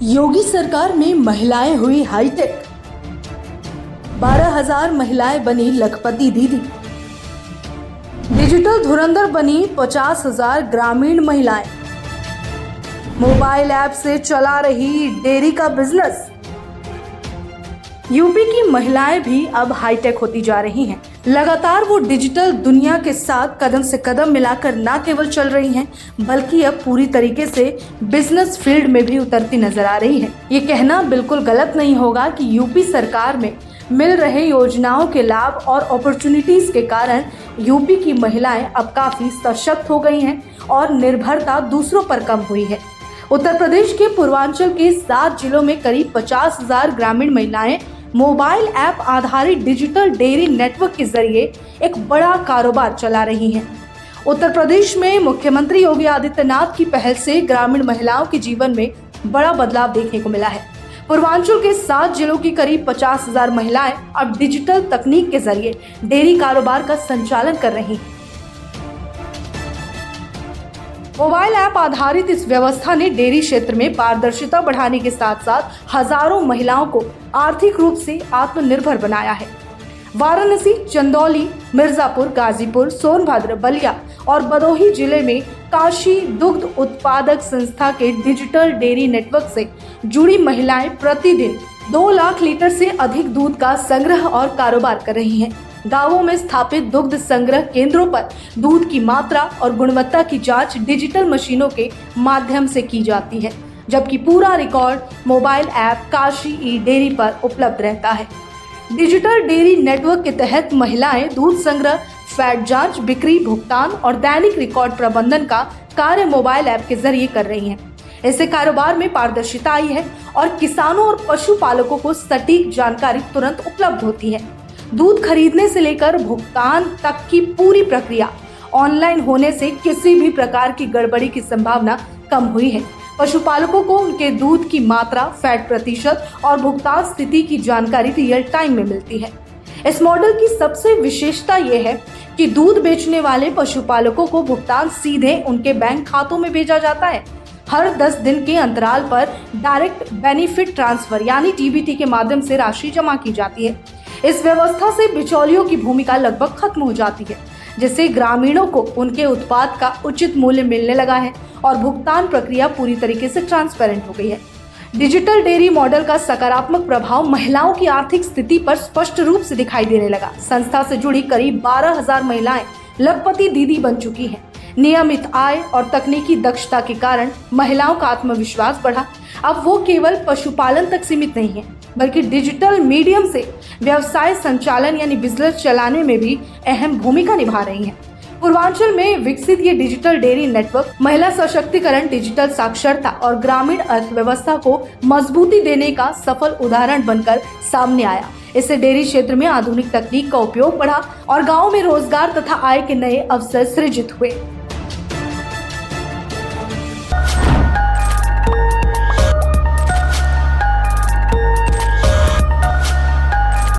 योगी सरकार में महिलाएं हुई हाईटेक। 12,000 महिलाएं बनी लखपति दीदी। डिजिटल धुरंधर बनी 50,000 ग्रामीण महिलाएं। मोबाइल ऐप से चला रही डेयरी का बिजनेस। यूपी की महिलाएं भी अब हाईटेक होती जा रही हैं। लगातार वो डिजिटल दुनिया के साथ कदम से कदम मिलाकर न केवल चल रही हैं, बल्कि अब पूरी तरीके से बिजनेस फील्ड में भी उतरती नजर आ रही हैं। ये कहना बिल्कुल गलत नहीं होगा कि यूपी सरकार में मिल रहे योजनाओं के लाभ और अपॉर्चुनिटीज के कारण यूपी की महिलाएं अब काफी सशक्त हो गई हैं और निर्भरता दूसरों पर कम हुई है। उत्तर प्रदेश के पूर्वांचल के 7 जिलों में करीब 50,000 ग्रामीण महिलाएं मोबाइल ऐप आधारित डिजिटल डेयरी नेटवर्क के जरिए एक बड़ा कारोबार चला रही हैं। उत्तर प्रदेश में मुख्यमंत्री योगी आदित्यनाथ की पहल से ग्रामीण महिलाओं के जीवन में बड़ा बदलाव देखने को मिला है। पूर्वांचल के 7 जिलों की करीब 50,000 महिलाएं अब डिजिटल तकनीक के जरिए डेयरी कारोबार का संचालन कर रही हैं। मोबाइल ऐप आधारित इस व्यवस्था ने डेयरी क्षेत्र में पारदर्शिता बढ़ाने के साथ साथ हजारों महिलाओं को आर्थिक रूप से आत्मनिर्भर बनाया है। वाराणसी, चंदौली, मिर्जापुर, गाजीपुर, सोनभद्र, बलिया और भदोही जिले में काशी दुग्ध उत्पादक संस्था के डिजिटल डेयरी नेटवर्क से जुड़ी महिलाएं प्रतिदिन 2 लाख लीटर से अधिक दूध का संग्रह और कारोबार कर रही हैं। गांवों में स्थापित दुग्ध संग्रह केंद्रों पर दूध की मात्रा और गुणवत्ता की जांच डिजिटल मशीनों के माध्यम से की जाती है, जबकि पूरा रिकॉर्ड मोबाइल ऐप काशी ई डेयरी पर उपलब्ध रहता है। डिजिटल डेयरी नेटवर्क के तहत महिलाएं दूध संग्रह, फैट जांच, बिक्री, भुगतान और दैनिक रिकॉर्ड प्रबंधन का कार्य मोबाइल ऐप के जरिए कर रही हैं। इससे कारोबार में पारदर्शिता आई है और किसानों और पशुपालकों को सटीक जानकारी तुरंत उपलब्ध होती है। दूध खरीदने से लेकर भुगतान तक की पूरी प्रक्रिया ऑनलाइन होने से किसी भी प्रकार की गड़बड़ी की संभावना कम हुई है। पशुपालकों को उनके दूध की मात्रा, फैट प्रतिशत और भुगतान स्थिति की जानकारी रियल टाइम में मिलती है। इस मॉडल की सबसे विशेषता यह है कि दूध बेचने वाले पशुपालकों को भुगतान सीधे उनके बैंक खातों में भेजा जाता है। हर 10 दिन के अंतराल पर डायरेक्ट बेनिफिट ट्रांसफर यानी डीबीटी के माध्यम से राशि जमा की जाती है। इस व्यवस्था से बिचौलियों की भूमिका लगभग खत्म हो जाती है, जिससे ग्रामीणों को उनके उत्पाद का उचित मूल्य मिलने लगा है और भुगतान प्रक्रिया पूरी तरीके से ट्रांसपेरेंट हो गई है। डिजिटल डेयरी मॉडल का सकारात्मक प्रभाव महिलाओं की आर्थिक स्थिति पर स्पष्ट रूप से दिखाई देने लगा। संस्था से जुड़ी करीब 12,000 महिलाएं लखपति दीदी बन चुकी हैं। नियमित आय और तकनीकी दक्षता के कारण महिलाओं का आत्मविश्वास बढ़ा। अब वो केवल पशुपालन तक सीमित नहीं है, बल्कि डिजिटल मीडियम से व्यवसाय संचालन यानी बिजनेस चलाने में भी अहम भूमिका निभा रही हैं। पूर्वांचल में विकसित ये डिजिटल डेयरी नेटवर्क महिला सशक्तिकरण, डिजिटल साक्षरता और ग्रामीण अर्थव्यवस्था को मजबूती देने का सफल उदाहरण बनकर सामने आया। इससे डेयरी क्षेत्र में आधुनिक तकनीक का उपयोग बढ़ा और गाँव में रोजगार तथा आय के नए अवसर सृजित हुए।